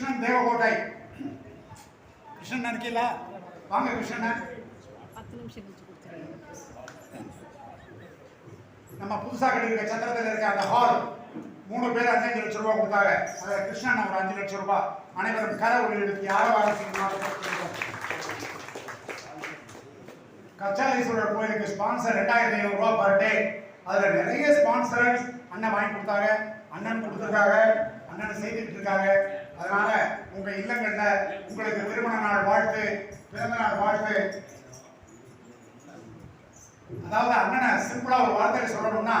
கிருஷ்ணன் தேவகோட்டை. கிருஷ்ணன் இருக்கீங்களா? வாங்க கிருஷ்ணன். 10 நிமிஷம் கழிச்சு கொடுத்துருங்க. நம்ம புதுசாக கட்டிருக்க சத்திரத்தில் இருக்க அந்த ஹால் 3 பேர் 5 லட்சம் ரூபாய் கொடுத்தாங்க. அதில் கிருஷ்ணன் ஒரு 5 லட்சம் ரூபாய். அனைவரும் கர உள்ளிடுத்தி கச்சாலீஸ்வரர் கோயிலுக்கு ஸ்பான்சர் 2500 ரூபாய் பர் டே. அதில் நிறைய ஸ்பான்சர்ஸ் அண்ணன் வாங்கி கொடுத்தாங்க. அண்ணன் கொடுத்துருக்காங்க, அண்ணன் செய்துட்டு இருக்காங்க. அதனால உங்க இல்லங்கள்ல உங்களுக்கு திருமண நாள் வாழ்த்து, பிறந்த நாள் வாழ்த்து. அதாவது அண்ணனை சிம்பிளா ஒரு வார்த்தையில சொல்லணும்னா,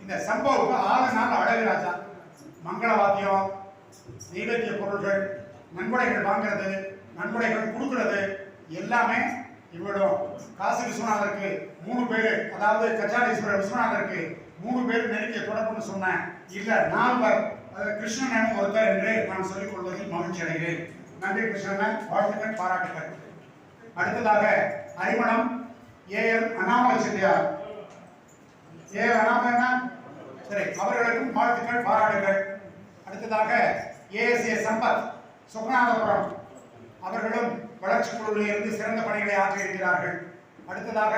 இந்த சம்பவுக்கு 6 நாள் அழகு ராஜா. மங்கள வாத்தியம், நைவேத்திய பொருட்கள், நன்கொடைகள் வாங்குறது, நன்கொடைகள் கொடுக்கறது எல்லாமே இவ்வளோ. காசி விஸ்வநாதருக்கு 3 பேர், அதாவது கச்சாலீஸ்வரர் விஸ்வநாதருக்கு 3 பேர் நெருங்கிய தொடர்புன்னு சொன்னேன். இல்ல 4 பேர், கிருஷ்ணன் ஒருத்தர் என்று நான் சொல்லிக் கொள்வதில் மகிழ்ச்சி அடைகிறேன். நன்றி கிருஷ்ணன், வாழ்த்துக்கள், பாராட்டுகள். அடுத்ததாக அறிமணம் ஏஎல் அண்ணாமலை செட்டியார். ஏஎல் அண்ணாமலை சரி, அவர்களுக்கும் வாழ்த்துக்கள், பாராட்டுகள். அடுத்ததாக ஏஎஸ்ஏ சம்பத் சுகநாதபுரம், அவர்களும் வளர்ச்சி குழுவில் இருந்து சிறந்த பணிகளை ஆற்றியிருக்கிறார்கள். அடுத்ததாக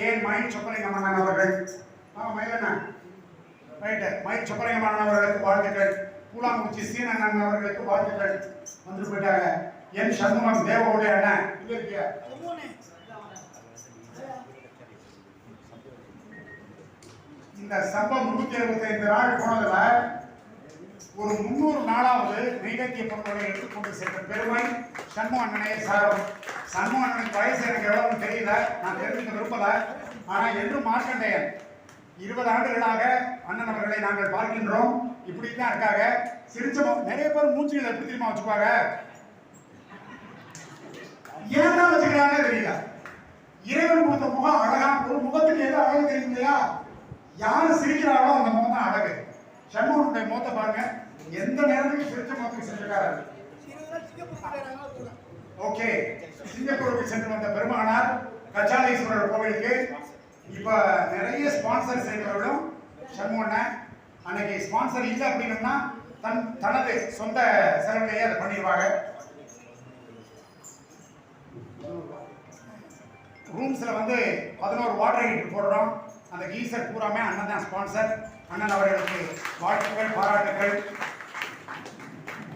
ஏஎன் மயில் சொப்பலிங்கம் அண்ணன் அவர்கள். மயிலண்ணன் ரைட்டு, மயில் சொப்பலிங்கம் அண்ணன் அவர்களுக்கு வாழ்த்துக்கள். பூலாங்குறிச்சி சீனண்ணன் அவர்களுக்கு வாழ்த்துக்கள். வந்து போயிட்டாங்க. என் சண்முகம் தேவகோட்டை அண்ணன் இங்க இருக்கியா? இந்த சம்பவம் 365 நாள் போனதுல ஒரு 300 நாளாவது நைவேத்திய பொருட்களை எடுத்துக்கொண்டு சென்ற பெருமை சண்முக அண்ணனே சாரும். சண்முக அண்ணனுக்கு வயசு எனக்கு எவ்வளவுன்னு தெரியல, நான் தெரிஞ்சுக்க விரும்பல. ஆனா என்றும் மார்க்கண்டேயன் 20 ஆண்டுகளாக அண்ணன் அவர்களை நாங்கள் பார்க்கின்றோம். இப்படித்தான் இருக்காங்க. சிரிச்ச நிறைய பேர் மூஞ்சிகளை எப்படி தெரியுமா வச்சுப்பாங்க, ஏன் தான் வச்சுக்கிறாங்க தெரியல. இறைவன் கொடுத்த முகம் அழகான ஒரு முகத்துக்கு ஏதோ அழகு தெரியும் இல்லையா? யாரு சிரிக்கிறாங்களோ அந்த முகம் தான் அழகு. சண்முகனுடைய முகத்தை பாருங்க, எந்த நேரத்துக்கு சிரிச்ச முகத்துக்கு சென்றிருக்காரு. ஓகே, சிங்கப்பூருக்கு சென்று வந்த பெருமானார் கச்சாலீஸ்வரர் கோவிலுக்கு இப்ப நிறைய ஸ்பான்சர் செய்தவர்களும் சண்முகன். அன்னைக்கு ஸ்பான்சர் இல்லை அப்படின்னா தனது சொந்த செலவிலேயே அதை பண்ணிடுவாங்க. ரூம்ஸ்ல வந்து 11 வாட்டர் ஹீட்டர் போடுறோம். அந்த கீசர் பூராமே அண்ணன் தான் ஸ்பான்சர். அண்ணன் அவர்களுக்கு வாழ்த்துக்கள், பாராட்டுகள்.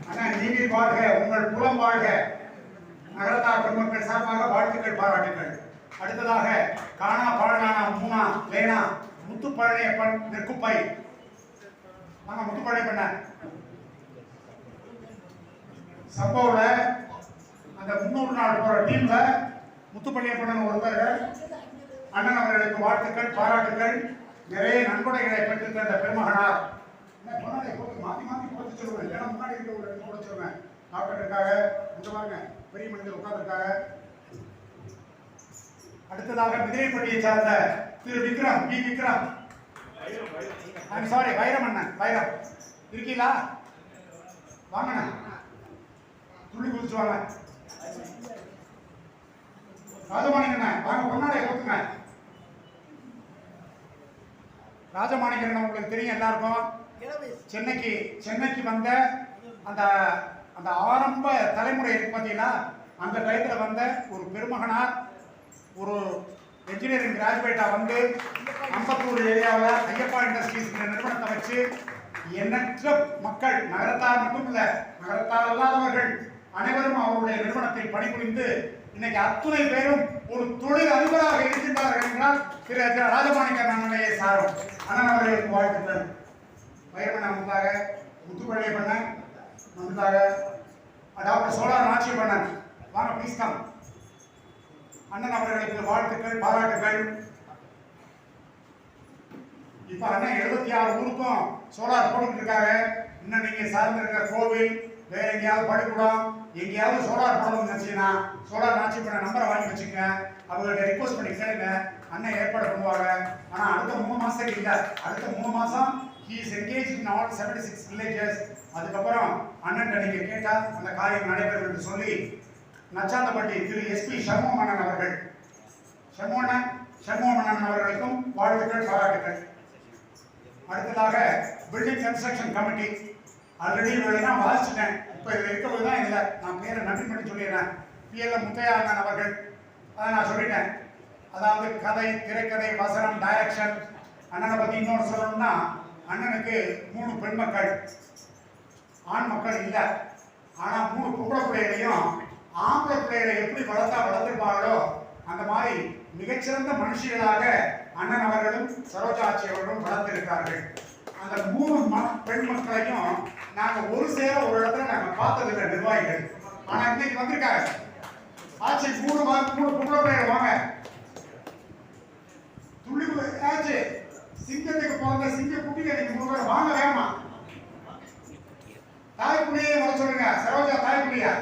அண்ணன் நீங்கள் வாழ்க, உங்கள் குலம் வாழ்க. நகரத்தார் பெருமக்கள் சார்பாக வாழ்த்துக்கள், பாராட்டுகள். அடுத்ததாக காணா பழனானா மூனா லேனா முத்துப்பழனியப்பன் நெற்குப்பை. நாங்க முத்துப்பழனியப்பன் சம்பவல அந்த 300 நாள் போற டீம்ல முத்துப்பழனியப்பன் ஒருத்தர். அண்ணன் அவர்களுக்கு வாழ்த்துக்கள், பாராட்டுகள். நிறைய நன்கொடைகளை பெற்று தந்த பெருமகனார். மாத்தி மாத்தி போட்டு சொல்லுவேன், ஏன்னா முன்னாடி இருக்க ஒரு போட சொல்லுவேன். டாக்டர் இருக்காங்க, இந்த பாருங்க பெரிய மனிதர் உட்கார்ந்துருக்காங்க. அடுத்ததாக மிதிரைப்பட்டியை சார்ந்த திரு Vikram, P Vikram, I'm sorry Vairam அண்ணன், வைரம் இருக்கீங்களா? வாங்கண்ணா, துள்ளி குதிச்சு வாங்க. ராஜமாணிக்கண்ணன் வாங்க, பொன்னாடை கொடுத்துங்க. ராஜமாணிக்கண்ணன் உங்களுக்கு தெரியும் எல்லாருக்கும். சென்னைக்கு வந்த அந்த அந்த ஆரம்ப தலைமுறை இருக்கு பார்த்தீங்களா, அந்த டயத்தில் வந்த ஒரு பெருமகனார். ஒரு என்ஜினியரிங் கிராஜுவேட்டா வந்து அம்பத்தூர் ஏரியாவில் ஐயப்பா இண்டஸ்ட்ரீஸ் நிறுவனத்தை வச்சு எண்ணற்ற மக்கள், நகரத்தார் மட்டும் இல்ல, நகரத்தார் அல்லாதவர்கள் அனைவரும் அவருடைய நிறுவனத்தில் பணிபுரிந்து இன்னைக்கு அத்துணை பேரும் ஒரு தொழில் அதிபராக இருக்கின்றார்கள் என்றால் திரு ராஜமாணிக்கன் அண்ணனையே சாரும். அண்ணன் அவர்களுக்கு வாழ்த்துக்கள். வைரமண்ண முந்தாக, முத்துப்பள்ளி பண்ண முந்தாக, டாக்டர் சோலார் நாச்சி பண்ணன் வாங்க ப்ளீஸ் கம். அண்ணன் அவர்களுக்கு வாழ்த்துக்கள், பாராட்டுகள். இப்ப அண்ணன் 76 ஊருக்கும் சோலார் போட்டுட்டு இருக்காங்க. இன்னும் நீங்க சார்ந்து இருக்கிற கோவில், வேற எங்கேயாவது பள்ளிக்கூடம், எங்கேயாவது சோலார் போடணும்னு நினைச்சீங்கன்னா சோலார் நாச்சி பண்ண நம்பரை வாங்கி வச்சுக்கங்க. அவங்கள்ட்ட ரிக்வஸ்ட் பண்ணி கேளுங்க, அண்ணன் ஏற்பாடு பண்ணுவாங்க. ஆனா அடுத்த 3 மாசத்துக்கு இல்ல, அடுத்த 3 மாசம் he is engaged in all 76 villages. அதுக்கப்புறம் அண்ணன் நீங்க கேட்டா அந்த காரியம் நடைபெறும் என்று சொல்லி நச்சாந்தப்பட்டி திரு எஸ்பி சண்முகமணன் அவர்கள், சண்முகமணன் அவர்களுக்கும் வாழ்த்துக்கள், பாராட்டுகள். அடுத்ததாக பில்டிங் கன்ஸ்ட்ரக்ஷன் கமிட்டி ஆல்ரெடி நான் வாசிச்சிட்டேன். இப்போ இதில் இருக்கவது தான் இல்லை. நான் பேரை நன்றி பண்ணி சொல்லிடுறேன். PL முத்தையா அண்ணன் அவர்கள், அதை நான் சொல்லிட்டேன். அதாவது கதை, திரைக்கதை, வசனம், டைரக்ஷன். அண்ணனை பற்றி இன்னொன்று சொல்லணும்னா, அண்ணனுக்கு 3 பெண் மக்கள், ஆண் மக்கள் இல்லை. ஆனால் 3 பொம்பளை பிள்ளைகளையும் ஆம்பளை பிள்ளைகளை எப்படி வளர்த்துருப்பாங்களோ அந்த மாதிரி மிகச்சிறந்த மனுஷிகளாக அண்ணன் அவர்களும் சரோஜா ஆட்சி அவர்களும் வளர்த்திருக்கிறார்கள். அந்த 3 பெண் மக்களையும் நாங்கள் ஒரு சேர ஒரு இடத்துல நாங்கள் பார்த்ததில்லை நிர்வாகிகள். ஆனால் இன்னைக்கு வந்திருக்காங்க. ஆட்சி 3 பொம்பளை பிள்ளைகள் வாங்க. துள்ளி ஆச்சு சிங்கத்துக்கு பிறந்த சிங்க குட்டிகள் நீங்க 3 பேர் வாங்க வேமா. தாய்க்குடியே வர சொல்லுங்க. சரோஜா தாய்க்குடியா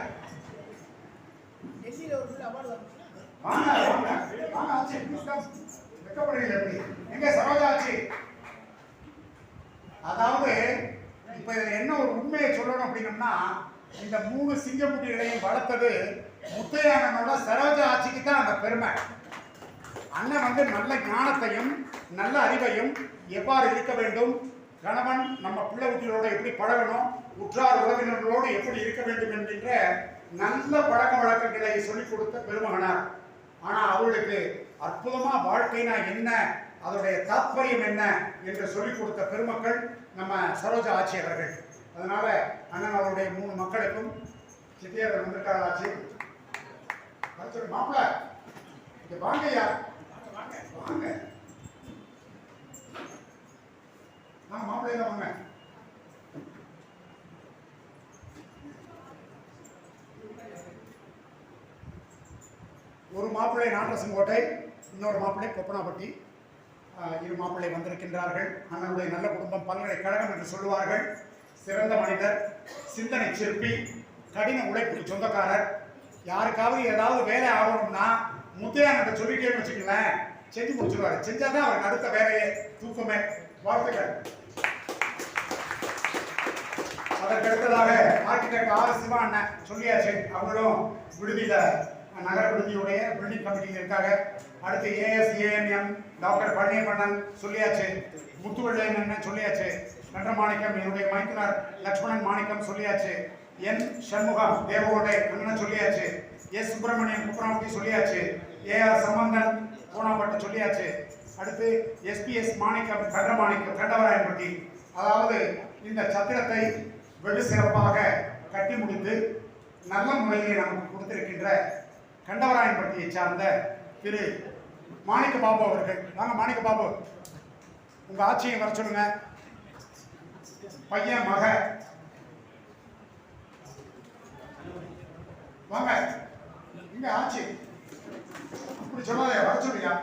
வாங்க வாங்க வாங்க ஆச்சு. வெக்கப்படுறீங்க எப்படி? எங்க சரோஜா ஆச்சு? அதாவது இப்ப இதுல என்ன ஒரு உண்மையை சொல்லணும் அப்படின்னம்னா, இந்த 3 சிங்கக்குட்டிகளையும் வளர்த்தது முத்தையானனோட சரோஜா ஆட்சிக்கு தான் அந்த பெருமை. அண்ணன் வந்து நல்ல ஞானத்தையும் நல்ல அறிவையும் எவ்வாறு இருக்க வேண்டும், கணவன் நம்ம பிள்ளை குட்டிகளோட எப்படி பழகணும், உற்றார் உறவினர்களோடு எப்படி இருக்க வேண்டும் என்கின்ற நல்ல பழக்க வழக்கங்களை சொல்லிக் கொடுத்த பெருமகனார். ஆனால் அவர்களுக்கு அற்புதமா வாழ்க்கைனா என்ன, அதோடைய தாற்பயம் என்ன என்று சொல்லிக் கொடுத்த பெருமக்கள் நம்ம சரோஜா ஆட்சி அவர்கள். அதனால அண்ணன் அவருடைய 3 மக்களுக்கும் சித்தியர்கள் வந்திருக்காங்க. ஆட்சி மாப்பிள்ள இங்க வாங்கய்யா, வாங்க மாப்பிள்ளையில வாங்க. ஒரு மாப்பிள்ளை நாட்டரசங்கோட்டை, இன்னொரு மாப்பிள்ளை கொப்பனாப்பட்டி. 2 மாப்பிள்ளை வந்திருக்கின்றார்கள். அண்ணனுடைய நல்ல குடும்பம், பல்கலைக்கழகம் என்று சொல்லுவார்கள். சிறந்த மனிதர், சிந்தனை சிற்பி, கடின உழைப்புக்கு சொந்தக்காரர். யாருக்காவது ஏதாவது வேலை ஆகணும்னா முத்தையான் சொல்லிட்டேன்னு வச்சுக்கலேன், செஞ்சு முடிச்சிருவாரு. செஞ்சாதான் அவருக்கு அடுத்த வேலையை தூக்கமே. வாழ்த்துக்கள். அதற்கு அடுத்ததாக ஆர்கிடெக்ட் ஆர் சிவா அண்ணன் சொல்லியாச்சு. அவங்களும் விடுதியில நகர விடுதியுடைய பில்டிங் கமிட்டியில் இருக்காங்க. அடுத்து ASANM டாக்டர் பழனியப்பண்ணன் சொல்லியாச்சு. முத்துவெள்ளையன் அண்ணன் சொல்லியாச்சு. கண்டமாணிக்கம் என்னுடைய மைத்துனர் லட்சுமணன் மாணிக்கம் சொல்லியாச்சு. N சண்முகம் தேவகோட்டை அண்ணன் சொல்லியாச்சு. S சுப்பிரமணியன் குப்பனாப்பட்டி சொல்லியாச்சு. AR சம்பந்தன் கோணாப்பட்டு சொல்லியாச்சு. அடுத்து SPS மாணிக்கம் கண்டவராயன்பட்டி. அதாவது இந்த சத்திரத்தை வெகு சிறப்பாக கட்டி முடித்து நல்ல முறையிலே நமக்கு கொடுத்திருக்கின்ற கண்டவராயன்பட்டியை சார்ந்த திரு மாணிக்க பாபு அவர்கள். வாங்க மாணிக்க பாபு, உங்க ஆட்சியை வர சொல்லுங்க. பையன் மக வாங்க. இங்க ஆட்சி அப்படி சொல்லாதே, வர சொல்லியா?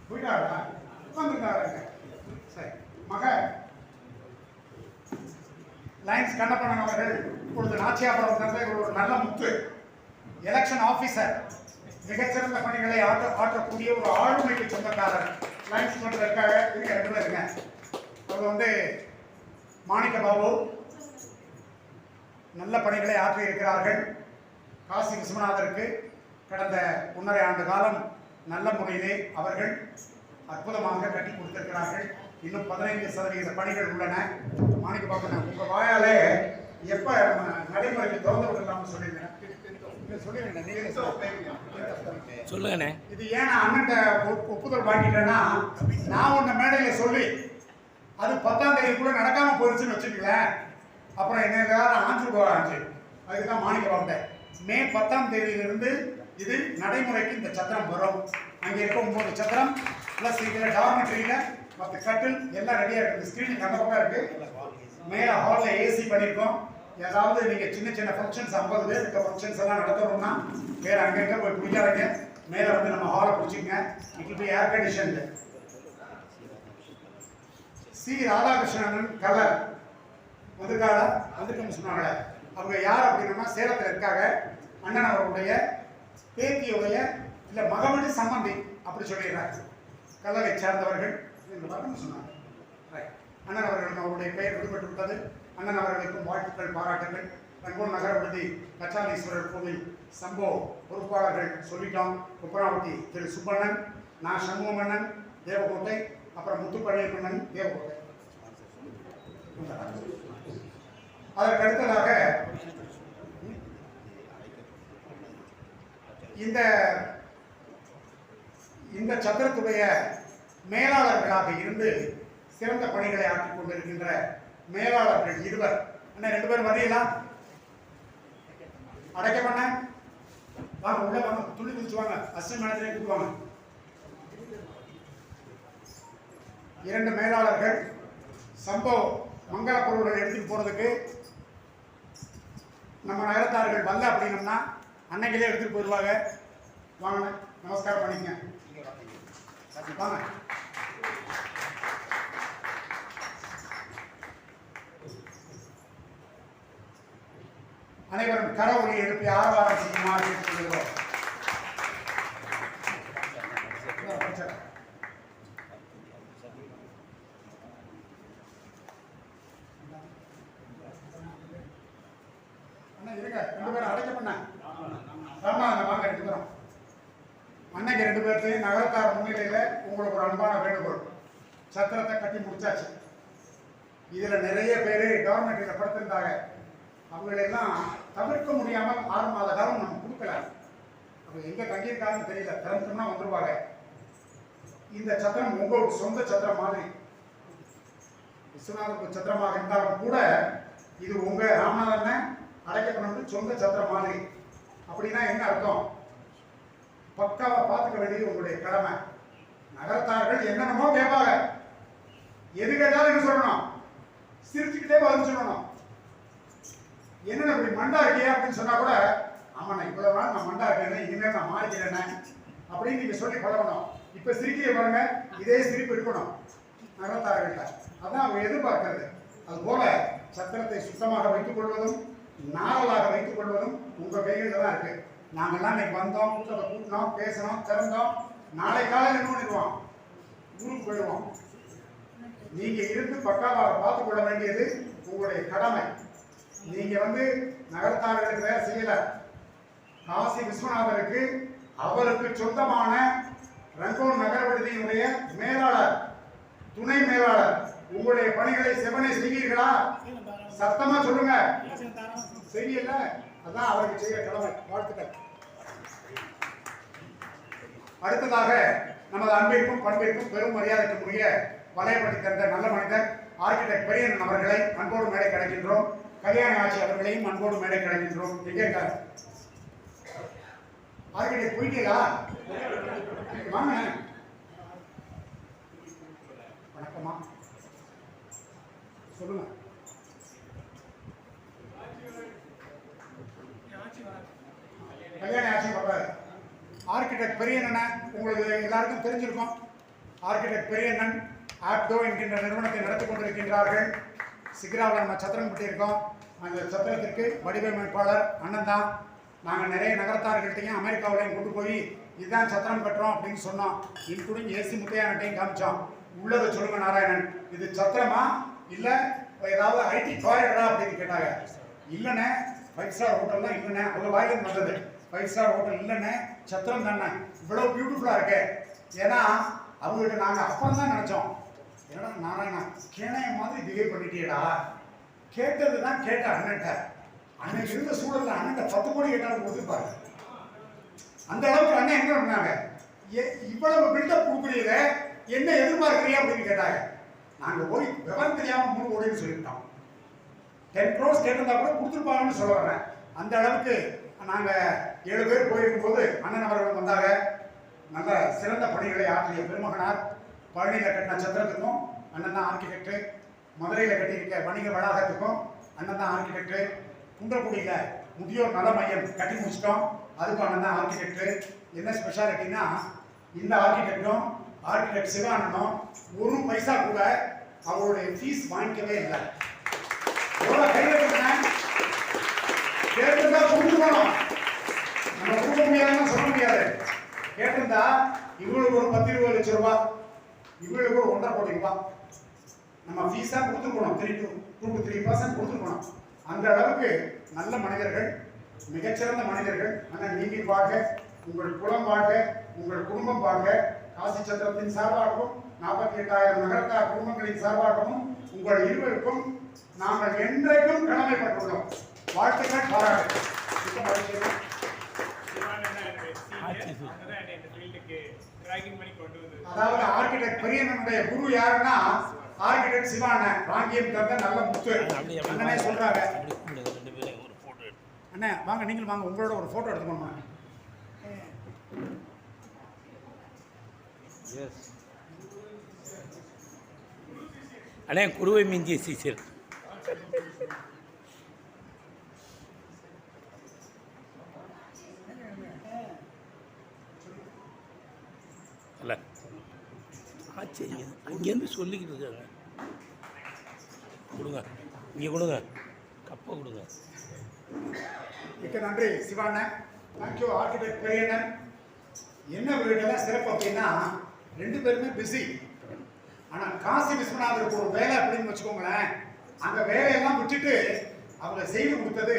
போயிட்டாரா? உட்காந்துருக்காங்க. சரி, மக லைன்ஸ் கண்ணப்பண்ணன் அவர்கள் இப்பொழுது நாச்சியாபுரம் தந்தை ஒரு நல்ல முத்து எலெக்ஷன் ஆபீசர், மிகச்சிறந்த பணிகளை ஆற்றக்கூடிய ஒரு ஆளுமைக்கு சொந்தக்காரர். லைன்ஸ் பண்ணுறதுக்காக இருக்க 2 பேருங்க. அவர் வந்து மாணிக்க பாபு நல்ல பணிகளை ஆற்றி இருக்கிறார்கள். காசி விஸ்வநாதருக்கு கடந்த 1.5 ஆண்டு காலம் நல்ல முறையிலே அவர்கள் அற்புதமாக கட்டி கொடுத்திருக்கிறார்கள். இன்னும் 15% பணிகள் உள்ளன. மாணிக்க பாபு, உங்க வாயாலே எப்ப நடைமுறைக்கு திறந்து விடலாம்னு சொல்லிடுறேன். சொல்லுங்கண்ணே. இது ஏன் அண்ணன்ட்ட ஒப்புதல் வாங்கிட்டேன்னா, நான் உன்ன மேடையில சொல்லி அது 10ஆம் தேதிக்குள்ள நடக்காம போயிடுச்சுன்னு வச்சுக்கலேன், அப்புறம் என்ன ஆஞ்சு போச்சு. அதுக்குதான் மாணிக்க பாபு மே 10ஆம் தேதியிலிருந்து இது நடைமுறைக்கு இந்த சத்திரம் வரும். அங்கே இருக்க 9 சத்திரம் பிளஸ் இதுல டார்மெட்ரியில மற்ற கட்டில் எல்லாம் ரெடியா இருக்கு. ஸ்கிரீனிங் அந்த பக்கம் இருக்கு. மேல ஹால்ல AC பண்ணிருக்கோம். ஏதாவது நீங்க சின்ன சின்ன ஃபங்க்ஷன்ஸ் 50 பேர் இருக்க ஃபங்க்ஷன்ஸ் எல்லாம் நடத்தணும்னா வேற அங்கங்க போய் பிடிக்காதீங்க. மேல வந்து நம்ம ஹாலை பிடிச்சிங்க. It will be air conditioned. C Radhakrishnan கலர் வந்துருக்கோம்னு சொன்னாங்களே, அவங்க யார் அப்படின்னா சேலத்தில் இருக்காங்க. அண்ணன் அவருடைய பேத்தியுடைய இல்லை மகவடி சம்பந்தி அப்படி சொல்லிடுறாங்க. கல்லறை சார்ந்தவர்கள் வரணும்னு சொன்னாங்க. அண்ணன் அவர்கள் அவருடைய பெயர் விடுபட்டு விட்டது. அண்ணன் அவர்களுக்கும் வாழ்த்துக்கள், பாராட்டுகள். ரங்கூர் நகர விடுதி கச்சாலீஸ்வரர் கோவில் சம்போ பொறுப்பாளர்கள் சொல்லிட்டோம். குப்பராவட்டி திரு சுப்பண்ணன், நான் சண்முகமண்ணன் தேவகோட்டை, அப்புறம் முத்துப்பழையப்பண்ணன் தேவகோட்டை. அதற்கு அடுத்ததாக இந்த இந்த சத்திரத்துடைய மேலாளர்களாக இருந்து சிறந்த பணிகளை ஆற்றிக் கொண்டிருக்கின்ற மேலாளர்கள் இருவர். அண்ணா 2 பேரும் வரையலாம். அடைக்க பண்ண வாங்க, உள்ள வாங்க, துள்ளி குதிச்சு வாங்க. அசிஸ்டன்ட் மேனேஜரை கூப்பிடுவாங்க. 2 மேலாளர்கள் சம்பவ மங்கள பொருள்களை எடுத்துட்டு போறதுக்கு நம்ம நகரத்தார்கள் வரல அப்படின்னம்னா அன்னைக்கிலே எடுத்துட்டு போயிடுவாங்க. வாங்க, நமஸ்காரம் பண்ணிக்கங்க. வாங்க. அனைவரும் கர ஒலி எழுப்பி ஆரவாரம் செய்யுமாறு கேட்டுக்கொள்கிறோம். இருங்க, 2 பேரும் அடைக்க பண்ண ராமநாதன் வாங்க எடுத்துக்கிறோம். அன்னைக்கு 2 பேர்த்தையும் நகரத்தார் முன்னிலையில உங்களுக்கு ஒரு அன்பான வேண்டுகோள். சத்திரத்தை கட்டி முடிச்சாச்சு. இதுல நிறைய பேர் கவர்மெண்ட்ல படுத்திருந்தாங்க. அவங்களெல்லாம் தவிர்க்க முடியாமல் 6 மாத காலம் நம்ம கொடுக்கல. அவங்க எங்க தங்கியிருக்காங்கன்னு தெரியல. திறந்துட்டோம்னா வந்துருவாங்க. இந்த சத்திரம் உங்க சொந்த சத்திரம் மாதிரி, விஸ்வநாதர் சத்திரமாக இருந்தாலும் கூட இது உங்க ராமநாதன் அடைக்கப்படும் சொந்த சத்திரம் மாதிரி. அப்படின்னா என்ன அர்த்தம்? பக்காவா பார்த்துக்க வேண்டியது உங்களுடைய கடமை. நகரத்தார்கள் என்னென்னமோ கேட்பாங்க. எது கேட்டாலும் என்ன சொல்லணும்? சிரிச்சுக்கிட்டே பதில் சொல்லணும். என்னென்ன இப்படி மண்டா இருக்கியா அப்படின்னு சொன்னா கூட, ஆமா நான் இவ்வளவு நாள் நான் மண்டா இருக்கேன், இனிமேல் நான் மாறிக்கிறேன் அப்படின்னு நீங்க சொல்லி பழகணும். இப்ப சிரிக்கிற பாருங்க, இதே சிரிப்பு இருக்கணும் நகரத்தார்கள்ட்ட. அதான் அவங்க எதிர்பார்க்கிறது. அது போல சத்திரத்தை சுத்தமாக வைத்துக் கொள்வதும் நாவலாக வைத்துக் கொள்வதும் உங்க கைகளில் தான் இருக்கு. நாங்கெல்லாம் இன்னைக்கு வந்தோம், கூட்டத்தை கூட்டினோம், பேசணும், திறந்தோம். நாளை காலையில் என்ன பண்ணிடுவோம்? ஊருக்கு போயிடுவோம். நீங்க இருந்து பக்காவாக பார்த்துக் கொள்ள வேண்டியது உங்களுடைய கடமை. நீங்க நகரத்தார்களுக்கு வேலை செய்யல. காசி விஸ்வநாதருக்கு அவருக்கு சொந்தமான ரங்கோன் நகர விடுதியினுடைய மேலாளர், துணை மேலாளர், உங்களுடைய பணிகளை செவனே செய்வீர்களா? சத்தமா சொல்லுங்க. செய்யல, அதான் அவருக்கு செய்ய கடமை. வாழ்த்துக்கள். அடுத்ததாக நமது அன்பிற்கும் பண்பிற்கும் பெரும் மரியாதைக்கு உரிய வலையப்பட்டி தந்த நல்ல மனிதர் ஆர்கிடெக்ட் பெரியண்ணன் அவர்களை அன்போடு மேடை கிடைக்கின்றோம். கல்யாண ஆட்சி அவர்களையும் அன்போடு மேடை கிடைக்கின்றோம். எங்கே இருக்காரு ஆர்கிடெக்ட்? போயிட்டீங்களா? வாங்க. வணக்கம்மா, சொல்லுங்க. கல்யாண ஆட்சி பண்றாரு ஆர்கிடெக்ட் பெரியண்ணன். உங்களுக்கு எல்லாருக்கும் தெரிஞ்சிருக்கும். ஆர்கிடெக்ட் பெரியண்ணன் ஆப்டோ என்கின்ற நிறுவனத்தை நடத்தி கொண்டிருக்கின்றார்கள். சிக்ராவில் நம்ம சத்திரம் கட்டியிருக்கோம். அந்த சத்திரத்திற்கு வடிவமைப்பாளர் அண்ணன் தான். நாங்கள் நிறைய நகரத்தார்கள்ட்டையும் அமெரிக்காவிலையும் கொண்டு போய் இதுதான் சத்திரம் கட்டுறோம் அப்படின்னு சொன்னோம். இன்க்ளூடிங் ஏசி முத்தையானட்டையும் காமிச்சோம். உள்ளதை சொல்லுங்க நாராயணன், இது சத்திரமா இல்லை ஏதாவது ஐடி காரிடரா அப்படின்னு கேட்டாங்க. இல்லைண்ணே, 5 ஸ்டார் ஹோட்டல் தான். இல்லைண்ணே, அவங்க வாயிலிருந்து வந்தது 5 ஸ்டார் ஹோட்டல் இல்லைண்ணே, சத்திரம் தானே. இவ்வளோ பியூட்டிஃபுல்லாக இருக்கு. ஏன்னா அவங்ககிட்ட நாங்கள் அப்புறம் தான் நினச்சோம், ஏன்னா நாராயணா கேணைய மாதிரி பிஹேவ் பண்ணிட்டேடா. கேட்டது தான் கேட்ட அண்ணன்ட்ட. அன்னைக்கு இருந்த சூழலில் அண்ணன் 10 கோடி கேட்டாலும் கொடுத்துருப்பாரு. அந்த அளவுக்கு அண்ணன் என்ன பண்ணாங்க, இவ்வளவு பில்டப் கொடுக்குறீங்க, என்ன எதிர்பார்க்குறியா அப்படின்னு கேட்டாங்க. நாங்கள் போய் விவரம் தெரியாமல் 3 கோடின்னு சொல்லிவிட்டோம். 10 crores கேட்டிருந்தா கூட கொடுத்துருப்பாங்கன்னு சொல்ல வரேன். அந்த அளவுக்கு நாங்கள் 7 பேர் போயிருக்கும் போது அண்ணன் அவர்கள் வந்தாங்க. நல்ல சிறந்த பணிகளை ஆற்றிய பெருமகனார். பழனியில் கட்டின சத்திரத்துக்கும் அண்ணன் தான் ஆர்கிடெக்ட். மதுரையில் கட்டியிருக்க வணிக வளாகத்துக்கும் அண்ணன் தான் ஆர்கிடெக்ட். குன்றக்குடியில் முதியோர் நல மையம் கட்டி முடிச்சிட்டோம், அதுக்கும் அண்ணன் தான் ஆர்கிடெக்ட். என்ன ஸ்பெஷாலிட்டின்னா, இந்த ஆர்கிடெக்டும் ஆர்கிடெக்ட் சிவானனும் 1 பைசா கூட அவருடைய ஃபீஸ் வாங்கிக்கவே இல்லை. எவ்வளோ கையில் கேட்டிருந்தா கொடுத்து போனோம். நம்ம கொடுக்க முடியாதுன்னு சொல்ல முடியாது. கேட்டிருந்தா இவங்களுக்கு ஒரு 10-20 லட்சம் ரூபாய், இவங்களுக்கு ஒரு 1.5 கோடி ரூபாய் நம்ம ஃபீஸா கொடுத்துருக்கணும். 2-3% கொடுத்துருக்கணும். அந்த அளவுக்கு நல்ல மனிதர்கள், மிகச்சிறந்த மனிதர்கள். ஆனால் நீங்கள் வாழ்க, உங்கள் குலம் வாழ்க, உங்கள் குடும்பம் வாழ்க. காசி சத்திரத்தின் சார்பாகவும் 48,000 நகரத்தார் குடும்பங்களின் சார்பாகவும் உங்கள் இருவருக்கும் நாங்கள் என்றைக்கும் கடமைப்பட்டுள்ளோம். வாழ்த்துக்கள், பாராட்டுகள். மிக்க மகிழ்ச்சி. அதாவது ஆர்கிடெக்ட் பெரியண்ணனுடைய குரு யாருன்னா ஆர்கிடெக்ட் சிவாண்ணன். வாங்கியம் தந்த நல்ல முத்து அண்ணனே சொல்றாங்க. அண்ணே வாங்க, நீங்களும் வாங்க, உங்களோட ஒரு போட்டோ எடுத்துக்கோமா. அண்ணே குருவை மிஞ்சிய சிசிர். அல்ல ஆச்சரியம், அங்கேருந்து சொல்லிக்கிட்டு இருக்காங்க. கொடுங்க, இங்கே கொடுங்க, கப்பை கொடுங்க. மிக்க நன்றி சிவாண்ணன். தேங்க்யூ ஆர்கிடெக்ட் பெரியண்ணன். என்ன வீடெல்லாம் சிறப்பு அப்படின்னா 2 பேருமே பிஸி. ஆனால் காசி விஸ்வநாதருக்கு ஒரு வேலை அப்படின்னு வச்சுக்கோங்களேன், அந்த வேலையெல்லாம் விட்டுட்டு அவங்க செய்து கொடுத்தது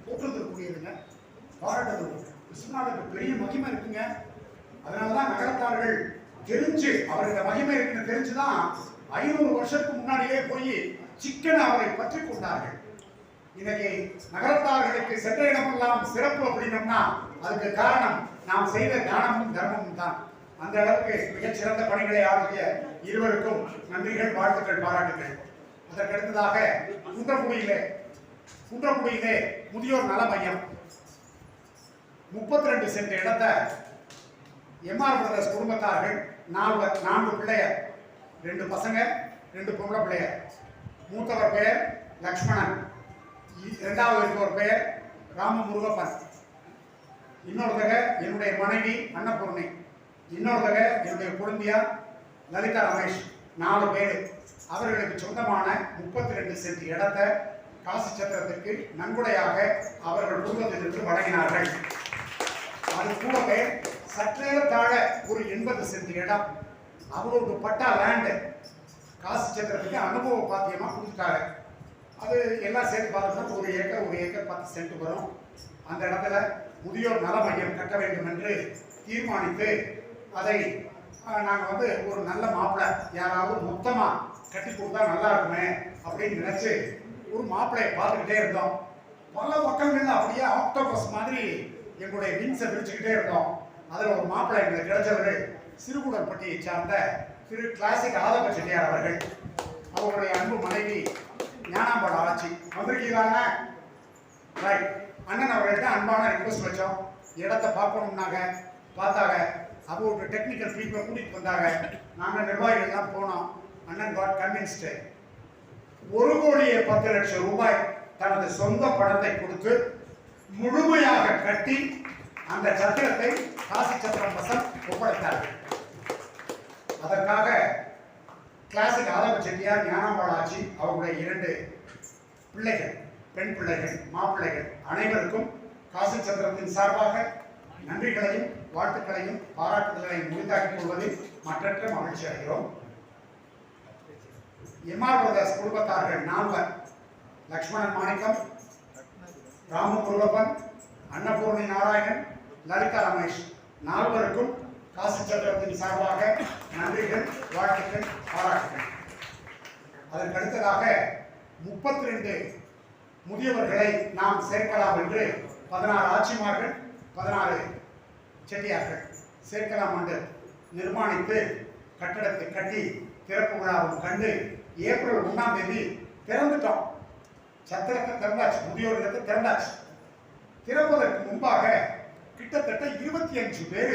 போற்றுதற்குரியதுங்க, பாராட்டுதல். விஸ்வநாதருக்கு பெரிய மகிமை இருக்குங்க. அதனால தான் நகரத்தார்கள் தெரிஞ்சு அவருக்கு மகிமை இருக்குன்னு தெரிஞ்சுதான் 500 வருஷத்துக்கு முன்னாடியே போய் சிக்கன் அவரை பற்றி கொண்டார்கள். இன்னைக்கு நகரத்தார்களுக்கு சென்ற இடமெல்லாம் சிறப்பு அப்படின்னோம்னா அதுக்கு காரணம் நாம் செய்த தானமும் தர்மமும் தான். அந்த அளவுக்கு மிகச்சிறந்த பணிகளை ஆற்றிய இருவருக்கும் நன்றிகள், வாழ்த்துக்கள், பாராட்டுகள். அதற்கடுத்ததாக குன்றக்குடியிலே முதியோர் நல மையம் 32 சென்ட் இடத்தை எம்ஆர் பிரதர்ஸ் குடும்பத்தார்கள் 4 பிள்ளையர், 2 பசங்க 2 பொம்பளை பிள்ளையர். மூத்தவர் பெயர் லக்ஷ்மணன், இரண்டாவது இருக்கவர் பெயர் ராமமுருகப்பன், இன்னொருத்தக என்னுடைய மனைவி அன்னபூர்ணி, இன்னொருத்தக என்னுடைய குழந்தையார் லலிதா ரமேஷ். 4 பேர். அவர்களுக்கு சொந்தமான 32 சென்ட் இடத்தை காசி சத்திரத்திற்கு நன்கொடையாக அவர்கள் குடும்பத்திலிருந்து வழங்கினார்கள். அது கூடவே சற்றேறத்தாழ ஒரு 80 சென்ட் இடம் அவங்களுக்கு பட்டா லேண்டு காசி சத்திரத்துக்கு அனுபவ பாத்தியமாக கொடுத்துட்டாங்க. அது எல்லாம் சேர்த்து பார்த்தோம்னா ஒரு ஏக்கர் 10 சென்ட் வரும். அந்த இடத்துல முதியோர் நல மையம் கட்ட வேண்டும் என்று தீர்மானித்து அதை நாங்கள் ஒரு நல்ல மாப்பிள்ளை யாராவது மொத்தமாக கட்டி கொடுத்தா நல்லா இருக்குமே அப்படின்னு நினச்சி ஒரு மாப்பிள்ளையை பார்த்துக்கிட்டே இருந்தோம். பல பக்கங்கள்ல அப்படியே ஆக்டோபஸ் மாதிரி எங்களுடைய விங்ஸை பிரிச்சுக்கிட்டே இருந்தோம். அதில் ஒரு மாப்பிள்ளை எங்களுக்கு கிடைச்சவர்கள் சிறுகுடற்பட்டியை சார்ந்த திரு கிளாசிக் ஆதப்ப செட்டியார் அவர்கள். அவருடைய அன்பு மனைவி ஞானாம்பாடு ஆட்சி வந்திருக்கீங்களாங்க. ரைட். அண்ணன் அவர்கள்ட்ட அன்பான ரிக்வஸ்ட் வச்சோம். இடத்தை பார்க்கணும்னாங்க, பார்த்தாங்க. அவரோட டெக்னிக்கல் பீப்புளை கூட்டிகிட்டு வந்தாங்க. நாங்கள் நிர்வாகிகள்லாம் போனோம். அண்ணன் காட் கன்வின்ஸ்டு. 1,10,00,000 ரூபாய் தனது சொந்த பணத்தை கொடுத்து முழுமையாக கட்டி அந்த சத்திரத்தை காசி சத்திரம் வசம் ஒப்படைத்தார்கள். அதற்காக கிளாசிக் ஆதப்ப செட்டியார், ஞானாம்பாள் ஆட்சி, அவருடைய 2 பிள்ளைகள், பெண் பிள்ளைகள், மாப்பிள்ளைகள் அனைவருக்கும் காசி சத்திரத்தின் சார்பாக நன்றிகளையும் வாழ்த்துக்களையும் பாராட்டுதலையும் உரித்தாக்கிக் கொள்வதில் மற்றற்ற மகிழ்ச்சி அடைகிறோம். எம்ஆர் பிரதர்ஸ் குடும்பத்தார்கள் 4 லக்ஷ்மணன் மாணிக்கம், ராமமுருகப்பன், அன்னபூர்ணி நாராயணன், லலிதா ரமேஷ் 4 காசி சத்திரத்தின் சார்பாக நன்றிகள், வாழ்த்துக்கள், பாராட்டுகள். அதற்கு அடுத்ததாக 32 முதியவர்களை நாம் சேர்க்கலாம் என்று 16 ஆட்சிமார்கள் 16 செட்டியார்கள் சேர்க்கலாம் என்று நிர்மாணித்து கட்டடத்தை கட்டி திறப்பு விழாவும் கண்டு ஏப்ரல் 1ஆம் தேதி திறந்துட்டோம். சத்திரத்தை திறந்தாச்சு, முதியோர் இடத்தை திறந்தாச்சு. திறப்பதற்கு முன்பாக கிட்டத்தட்ட 25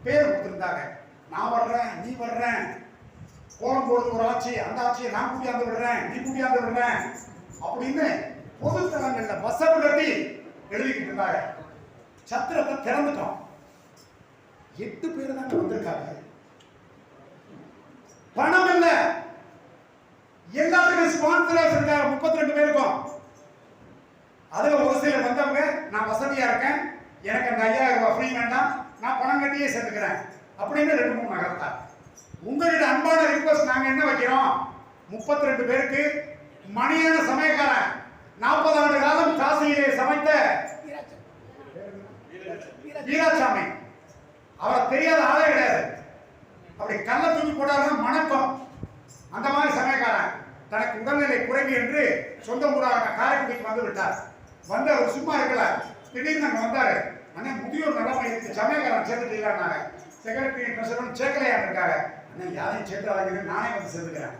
பேர் கொடுத்திருந்தாங்க. நான் வர்றேன், நீ வர்றேன், கோலம் போடுறது ஒரு ஆட்சி, அந்த ஆட்சியை நான் கூட்டியாந்து விடுறேன், நீ கூட்டியாந்து விடுறேன் அப்படின்னு பொதுத்தலங்கள்ல வசவு கட்டி எழுதிக்கிட்டு இருந்தாங்க. சத்திரத்தை திறந்துட்டோம். 8 பேர் தான் வந்திருக்காங்க. பணம் இல்ல, எல்லாத்துக்கும் ஸ்பான்சர்ஸ் இருக்காங்க 32 பேருக்கும். அதுல ஒரு சிலர் வந்தவங்க நான் வசதியா இருக்கேன், எனக்கு அந்த 5000 ரூபாய் ஃப்ரீ வேண்டாம், நான் பணம் கட்டியே சேர்த்துக்கிறேன் அப்படின்னு 2-3 நகர்த்தார். உங்கள்கிட்ட அன்பான ரிக்வஸ்ட் நாங்க என்ன வைக்கிறோம், 32 பேருக்கு மணியான சமயக்காரன் 40 ஆண்டு காலம் காசியிலே சமைத்த வீராசாமி, அவரை தெரியாத ஆளே கிடையாது. அப்படி கல்ல தூக்கி போட்டாருன்னா மணக்கம், அந்த மாதிரி சமயக்காரன் தனக்கு உடல்நிலை குறைவு என்று சொந்த ஊராக காரைக்குடிக்கு வந்து விட்டார். வந்து அவர் சும்மா இருக்கல, திடீர்னு அங்கே வந்தாரு. அண்ணே முதியோர் நல மையத்துக்கு சமயக்காரன் சேர்த்துட்டீங்களான்னாங்க. செக்ரட்டரி பிரசிடன்ட் சேர்க்கலையா இருக்காங்க. அண்ணே யாரையும் சேர்த்து நானே வந்து சேர்த்துக்கிறேன்.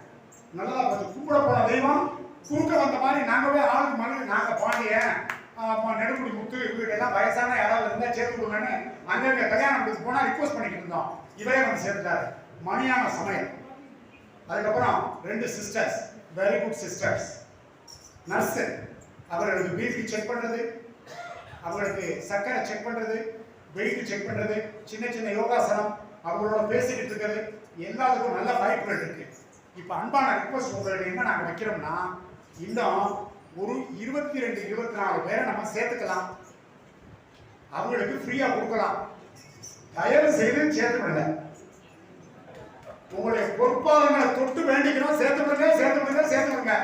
நல்லா கொஞ்சம் கும்பிட போன தெய்வம் குறுக்க வந்த மாதிரி நாங்களே ஆளுக்கு மனு நாங்கள் பாண்டியன் நெடுமுடி முத்து இவங்க எல்லாம் வயசான யாராவது இருந்தால் சேர்த்து விடுங்கன்னு அங்கங்க கல்யாணத்துக்கு போனால் ரிக்வஸ்ட் பண்ணிட்டு இருந்தோம். இவரே வந்து சேர்த்துட்டாரு. மணியான சமயம். அதுக்கப்புறம் 2 sisters, very good sisters. Nurse அவர்களுக்கு பிபி செக் பண்ணுறது, அவங்களுக்கு சர்க்கரை செக் பண்ணுறது, வெயிட் செக் பண்ணுறது, சின்ன சின்ன யோகாசனம், அவங்களோட பேசிக்கிட்டு இருக்கிறது, எல்லாத்துக்கும் நல்ல வாய்ப்புகள் இருக்கு. இப்போ அன்பான ரிக்வஸ்ட் உங்களுக்கு என்ன நாங்கள் வைக்கிறோம்னா, இன்னும் ஒரு 22-24 பேரை நம்ம சேர்த்துக்கலாம். அவங்களுக்கு ஃப்ரீயா கொடுக்கலாம். தயவு செய்து சேர்த்துவிடுங்க. உங்களுடைய பொறுப்பாளர்களை தொட்டு வேண்டிக்கிறோம். சேர்த்துவிடுங்க.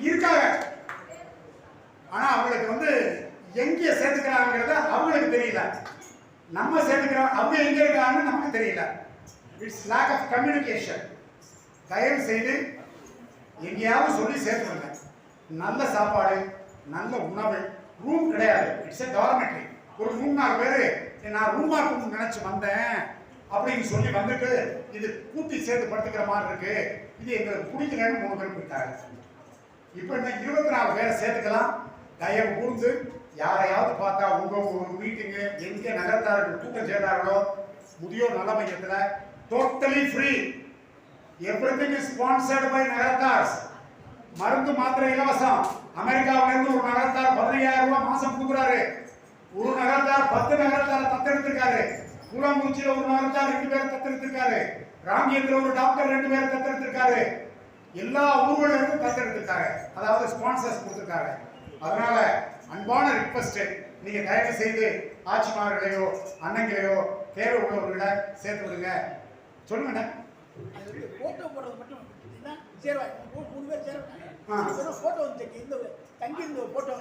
இருக்காங்க. ஆனா அவங்களுக்கு வந்து எங்க சேர்த்துக்கிறாங்கிறத அவங்களுக்கு தெரியல. நம்ம சேர்த்துக்கிறோம், அவங்க எங்க இருக்காங்கன்னு நமக்கு தெரியல. It's lack of communication. தயவு செய்து எங்கேயாவது சொல்லி சேர்த்துடுங்க. நல்ல சாப்பாடு, நல்ல உணவு. ரூம் கிடையாது, இட்ஸ் எ டார்மெட்ரி. ஒரு 3-4 பேர் நான் ரூமா நினைச்சு வந்தேன் அப்படின்னு சொல்லி வந்துட்டு இது கூட்டி சேர்த்து படுத்துக்கிற மாதிரி இருக்கு, இது எங்களுக்கு பிடிக்கலன்னு 3 பேர் போயிட்டாங்க. இப்போ இந்த 24 பேரை சேர்த்துக்கலாம். தயவு கூர்ந்து யாரையாவது பார்த்தா உங்க ஒரு மீட்டிங்கு எங்க நகரத்தார்கள் கூட்டம் சேர்ந்தார்களோ முதியோர் நல மையத்தில் totally free. Everything is sponsored by நகரத்தார்ஸ். மருந்து மாத்திரை இலவசம். அமெரிக்காவில இருந்து ஒரு நகரத்தார் 15,000 ரூபாய் மாசம் கொடுக்குறாரு. ஒரு நகரத்தார் 10 நகரத்தார் தத்தெடுத்திருக்காரு. கூலாங்குச்சியில ஒரு நகரத்தார் 2 பேர் தத்தெடுத்திருக்காரு. ராங்கியத்தில் ஒரு டாக்டர் 2 பேர் தத்தெடுத்திருக்காரு. எல்லா ஊர்களில் இருந்து தத்தெடுத்திருக்காரு. அதாவது ஸ்பான்சர்ஸ் கொடுத்திருக்காரு. அதனால அன்பான ரிக்வெஸ்ட், நீங்க தயவு செய்து ஆட்சிமார்களையோ அண்ணங்களையோ தேவை உள்ளவர்களை சேர்த்து விடுங்க. சொல்லுங்க. போட்டோ போடுறது மட்டும் சேருவாங்க. 3 பேர் சேருவாங்க. போட்டோ வந்து இந்த தங்கி இருந்த போட்டோ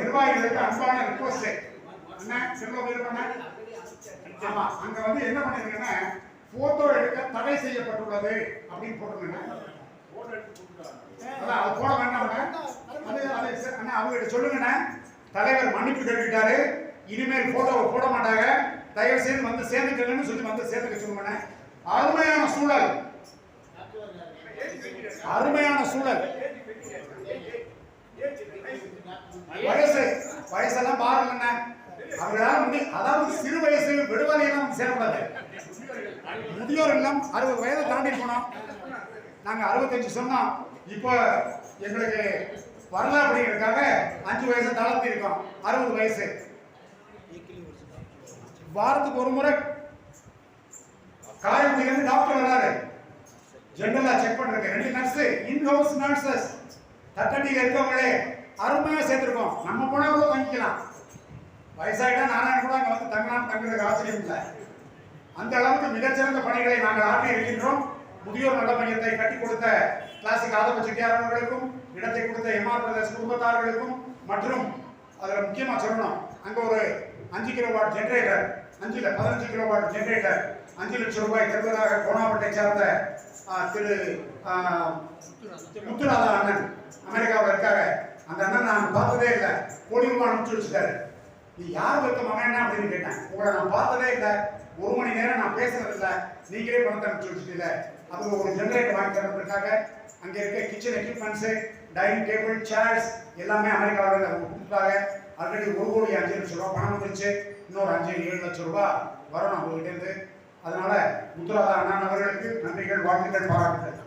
நிர்வாகிகளுக்கு அன்பான ரிக்வெஸ்ட். அண்ணா செல்வ வீரண்ணா, ஆமா அங்க வந்து என்ன பண்ணிருக்கீங்கன்னா போட்டோ எடுக்க தடை செய்யப்பட்டுள்ளது அப்படின்னு போட்டுருங்க. அதான் அது போட வேண்டாம். அண்ணா அவங்க சொல்லுங்கண்ணா, தலைவர் மன்னிப்பு கேட்டுட்டாரு, இனிமேல் போட்டோவை போட மாட்டாங்க, தயவு செய்து வந்து சேர்ந்துக்கணும்னு சொல்லி வந்து சேர்த்துக்க சொல்லுங்கண்ணா. அருமையான சூழல், அருமையான சூழல். வயசெல்லாம் பாருங்க. அவங்களால அதாவது சிறு வயசு விடுதலையெல்லாம் சேரக்கூடாது. முதியோர் இல்லம் 60 வயதை தாண்டி போனோம். நாங்க 65 சொன்னோம். இப்போ எங்களுக்கு வரல அப்படிங்கிறதுக்காக 5 வயசை தளர்த்தி இருக்கோம். 60 வயசு. வாரத்துக்கு ஒரு முறை காரைக்குடியிலிருந்து டாக்டர் வராரு. ஜெனரலா செக் பண்றதுக்கு 2 நர்ஸ், இன்ஹவுஸ் நர்சஸ். தட்டடியில் இருக்கவங்களே அருமையா சேர்த்திருக்கோம். நம்ம போனா கூட தங்கிக்கலாம். வயசாயிட்டா நாராயண கூட அங்க வந்து தங்குறதுக்கு ஆச்சரியம் இல்லை. அந்த அளவுக்கு மிகச்சிறந்த பணிகளை நாங்கள் ஆற்றி இருக்கின்றோம். முதியோர் நல மையத்தை கட்டி கொடுத்த கிளாசிக் ஆதவ செட்டியார் அவர்களுக்கும், இடத்தை கொடுத்த எம்ஆர் பிரதர்ஸ் குடும்பத்தார்களுக்கும், மற்றும் அதில் முக்கியமாக சொல்லணும், அங்கே ஒரு 5 கிலோவாட் ஜெனரேட்டர், 15 கிலோவாட் ஜெனரேட்டர் 5 லட்சம் ரூபாய் தருவதாக கோணாவட்டை சார்ந்த திரு முத்துராதா அண்ணன் அமெரிக்காவில் இருக்காங்க. அந்த அண்ணன் நான் பார்த்ததே இல்லை, கோடி ரூபாய் அனுப்பிச்சு வச்சுட்டாரு. நீ யார் வைக்க மகன் அப்படின்னு கேட்டேன். உங்களை நான் பார்த்ததே இல்லை, 1 மணி நேரம் நான் பேசுறது இல்லை, நீங்களே பணத்தை அனுப்பிச்சு வச்சுட்டீங்க. அது ஒரு ஜெனரேட்டர் வாங்கி தரதுக்காக அங்கே இருக்க kitchen equipments, dining table, chairs எல்லாமே அமெரிக்காவில் கொடுத்தாங்க. ஆல்ரெடி 1,05,00,000 ரூபா பணம் வந்துருச்சு. இன்னொரு 5-7 லட்சம் ரூபா வரணும் அவங்ககிட்டேருந்து. அதனால முத்துராதா அண்ணன் அவர்களுக்கு நன்றிகள், வாழ்த்துக்கள், பாராட்டுகள்.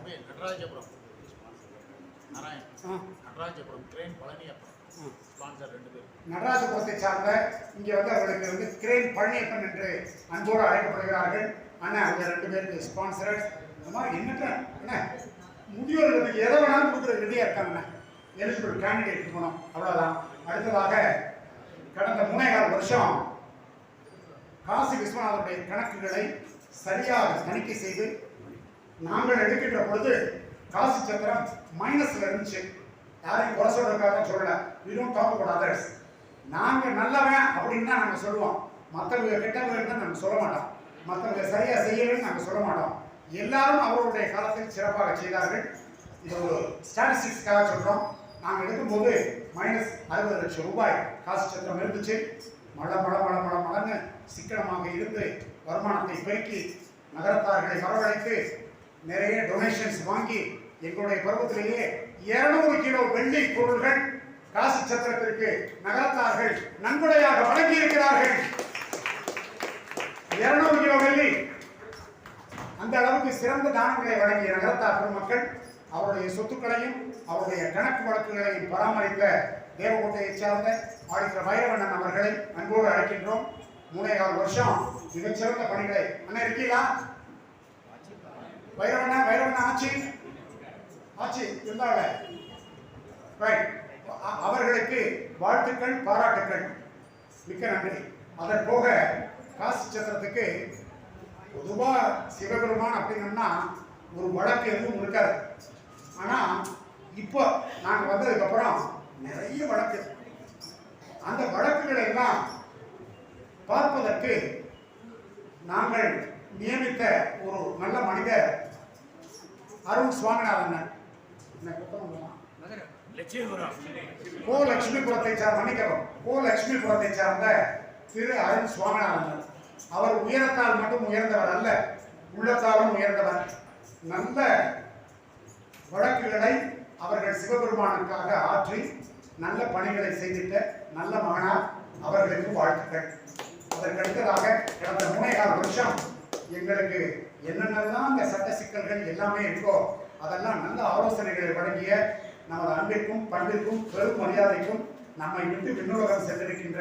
நடராஜபுரத்தை சார்ந்த இங்கே வந்து அவர்களுக்கு வந்து கிரேன் பழனியப்பன் என்று அன்போடு அழைக்கப்படுகிறார்கள். அண்ணா அவங்க 2 பேருக்கு ஸ்பான்சரர்ஸ். இந்த மாதிரி எண்ணற்ற என்ன முதியோர்களுக்கு எதை வேணாலும் கொடுக்குற ரெடியாக இருக்காங்கண்ணா. எலிஜிபிள் கேண்டிடேட் இருக்கணும், அவ்வளோதான். அடுத்ததாக கடந்த 3.25 வருஷம் காசி விஸ்வநாதனுடைய கணக்குகளை சரியாக தணிக்கை செய்து நாங்கள் எடுக்கின்ற பொழுது காசி சத்திரம் மைனஸ்ல இருந்துச்சு. யாரையும் குறை சொல்றதுக்காக சொல்லல. we don't talk about others. நாங்கள் நல்லவன் அப்படின்னு தான் நாங்கள் சொல்லுவோம். மற்றவங்க கெட்டவங்க நாங்கள் சொல்ல மாட்டோம். மற்றவங்க சரியா செய்யலன்னு நாங்கள் சொல்ல மாட்டோம். எல்லாரும் அவர்களுடைய காலத்தில் சிறப்பாக செய்தார்கள். இது ஒரு ஸ்டாட்டிஸ்டிக்ஸ்க்காக சொல்கிறோம். நாங்கள் எடுக்கும்போது -60 லட்சம் ரூபாய் காசு சத்திரம் இருந்துச்சு. மழன்னு சிக்கனமாக இருந்து வருமானத்தை பெருக்கி நகரத்தார்களை வரவழைத்து நிறைய டொனேஷன்ஸ் வாங்கி எங்களுடைய பருவத்திலேயே 200 கிலோ வெள்ளி பொருள்கள் காசி சத்திரத்திற்கு நகரத்தார்கள் நன்கொடையாக வழங்கி இருக்கிறார்கள். 200 கிலோ வெள்ளி. அந்த அளவுக்கு சிறந்த தானங்களை வழங்கிய நகரத்தார் பெருமக்கள் அவருடைய சொத்துக்களையும் அவருடைய கணக்கு வழக்குகளையும் பராமரித்த தேவகோட்டையை சார்ந்த ஆடிட்டர் வைரவண்ணன் அவர்களை அன்போடு அழைக்கின்றோம். 3.25 வருஷம் மிகச்சிறந்த பணிகளை அண்ணா இருக்கீங்களா? வைரவண்ணா ஆட்சி இருந்தாங்க. அவர்களுக்கு வாழ்த்துக்கள், பாராட்டுக்கள், மிக்க நன்றி. அதன் போக காசி சத்திரத்துக்கு பொதுவா சிவபெருமான் அப்படின்னா ஒரு வழக்கு எதுவும் இருக்காது. ஆனா இப்போ நாங்க வந்ததுக்கு அப்புறம் நிறைய வழக்கு. அந்த வழக்குகளை எல்லாம் பார்ப்பதற்கு நாங்கள் நியமித்த ஒரு நல்ல மனிதர் அருண் சுவாமிநாதன். கோ லட்சுமிபுரத்தை சார்ந்த திரு அருண் சுவாமிநாதன். அவர் உயரத்தால் மட்டும் உயர்ந்தவர் அல்ல, உள்ளத்தாலும் உயர்ந்தவர். நல்ல வழக்குகளை அவர்கள் சிவபெருமானுக்காக ஆற்றி நல்ல பணிகளை செய்திட்ட நல்ல மகனார். அவர்களுக்கு வாழ்த்துக்கள். அதற்கடுத்ததாக கடந்த 3.25 வருஷம் எங்களுக்கு என்னென்னலாம் இந்த சட்ட சிக்கல்கள் எல்லாமே இருக்கோ அதெல்லாம் நல்ல ஆலோசனைகளை வழங்கிய நமது அன்பிற்கும் பண்பிற்கும் பெரும் மரியாதைக்கும் நம்மை விட்டு விண்ணுலகம் சென்றிருக்கின்ற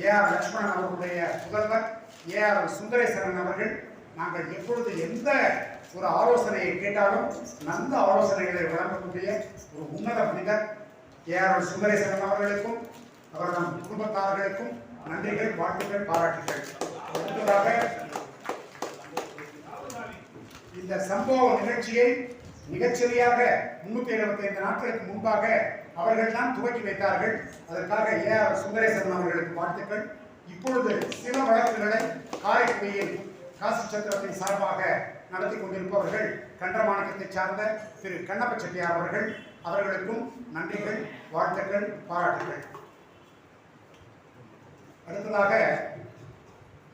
ஏஆர் லட்சுமணன் அவர்களுடைய புதல்வர் ஏஆர் சுந்தரேசன் அவர்கள், நாங்கள் எப்பொழுது எந்த ஒரு ஆலோசனையை கேட்டாலும் நல்ல ஆலோசனைகளை வழங்கக்கூடிய ஒரு உன்னத மனிதர் ஏஆர் சுந்தரேசன் அவர்களுக்கும் அவரது குடும்பத்தார்களுக்கும் நன்றிகள், வாழ்த்துக்கள், பாராட்டுகள். அடுத்ததாக இந்த சம்பவ நிகழ்ச்சியை மிகச்சரியாக 375 நாட்களுக்கு முன்பாக அவர்கள் தான் துவக்கி வைத்தார்கள். அதற்காக ஏஆர் சுந்தரேசன் அவர்களுக்கு வாழ்த்துக்கள். இப்பொழுது சில வழக்குகளை காரைக்குடியில் காசி சத்திரத்தின் சார்பாக நடத்தி கொண்டிருப்பவர்கள் கண்டமாணிக்கத்தை சார்ந்த திரு கண்ணப்ப செட்டியார் அவர்கள். அவர்களுக்கும் நன்றிகள், வாழ்த்துக்கள், பாராட்டுகள். அடுத்ததாக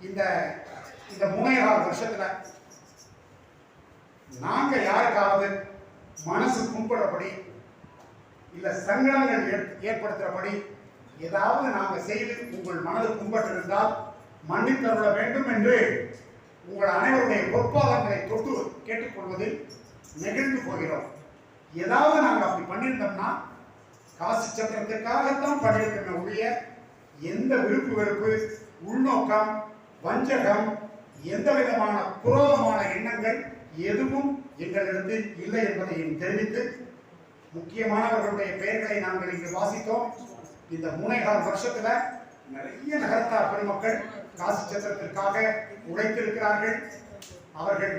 இந்த 3.25 வருஷத்துல நாங்க யாருக்காவது மனசு கும்பிடுறபடி இல்ல சங்கடங்கள் ஏற்படுத்துறபடி ஏதாவது நாங்க செய்து உங்கள் மனது கும்பிட்டிருந்தால் மன்னித்தருள வேண்டும் என்று உங்கள் அனைவருடைய பொற்பாதங்களை தொட்டு கேட்டுக்கொள்வதில் நெகிழ்ந்து போகிறோம். ஏதாவது நாங்கள் அப்படி பண்ணியிருந்தோம்னா காசி சத்திரத்திற்காகத்தான் பண்ணியிருக்கோமே ஒழிய எந்த விருப்பு வெறுப்பு, உள்நோக்கம், வஞ்சகம், எந்த விதமான புரோதமான எண்ணங்கள் எதுவும் எங்களிடத்தில் இல்லை என்பதையும் தெரிவித்து முக்கியமானவர்களுடைய பெயர்களை நாங்கள் இங்கு வாசித்தோம். இந்த 3.25 வருஷத்துல நிறைய நகரத்தார் பெருமக்கள் காசி சத்திரத்திற்காக உழைத்திருக்கிறார்கள். அவர்கள்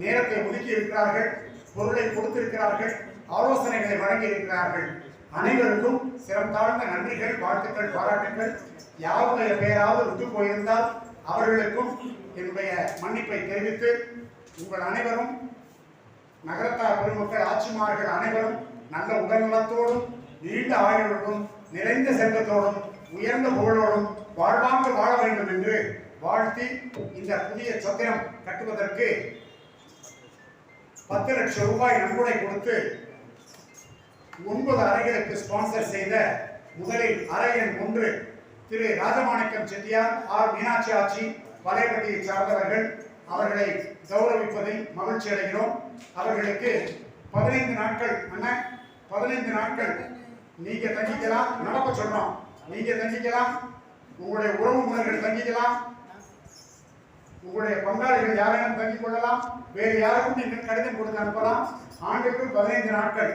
நேரத்தை ஒதுக்கி இருக்கிறார்கள், பொருளை கொடுத்திருக்கிறார்கள், ஆலோசனைகளை வழங்கி இருக்கிறார்கள். அனைவருக்கும் சிரம் தாழ்ந்த நன்றிகள், வாழ்த்துக்கள், பாராட்டுகள். யாருடைய பெயராவது விட்டு போயிருந்தால் அவர்களுக்கும் என்னுடைய மன்னிப்பை தெரிவித்து உங்கள் அனைவரும் நகரத்தார் பெருமக்கள், ஆட்சிமார்கள் அனைவரும் நல்ல உடல்நலத்தோடும் நீண்ட ஆயுளோடும் நிறைந்த செல்வத்தோடும் உயர்ந்த புகழோடும் வாழ்வாங்கு வாழ வேண்டும் என்று வாழ்த்தி இந்த புதிய சத்திரம் கட்டுவதற்கு 10 லட்சம் ரூபாய் நன்கொடை கொடுத்து 9 அறைகளுக்கு ஸ்பான்சர் செய்த முதலில் அறை எண் 1 திரு ராஜமாணிக்கம் செட்டியார், ஆர் மீனாட்சி ஆட்சி, வலைப்பட்டியை சார்ந்தவர்கள். அவர்களை கௌரவிப்பதில் மகிழ்ச்சி அடைகிறோம். அவர்களுக்கு 15 நாட்கள் 15 நாட்கள் நீங்க தங்கிக்கலாம். நடக்க சொன்னோம், நீங்க தங்கிக்கலாம், உங்களுடைய உறவினர்கள் தங்கிக்கலாம், உங்களுடைய பங்காளிகள் யாரையும் தங்கிக் கொள்ளலாம், வேறு யாருக்கும் நீங்கள் கடிதம் கொடுத்து அனுப்பலாம். ஆண்டுக்கு 15 நாட்கள்.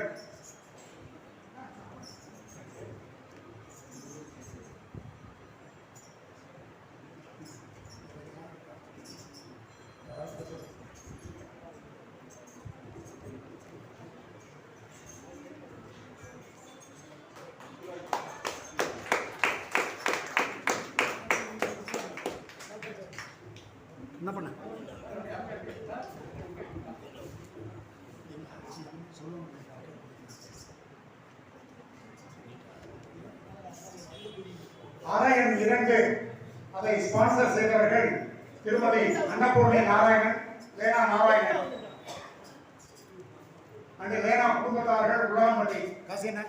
என்ன பண்ண சொல்லுங்க. அறை எண் 2 அதை ஸ்பான்சர் செய்தவர்கள் திருமதி அன்னபூர்ணி நாராயணன், லேனா நாராயணன் அண்ட் லேனா குடும்பத்தார்கள் உலகம்பட்டி. காசி என்ன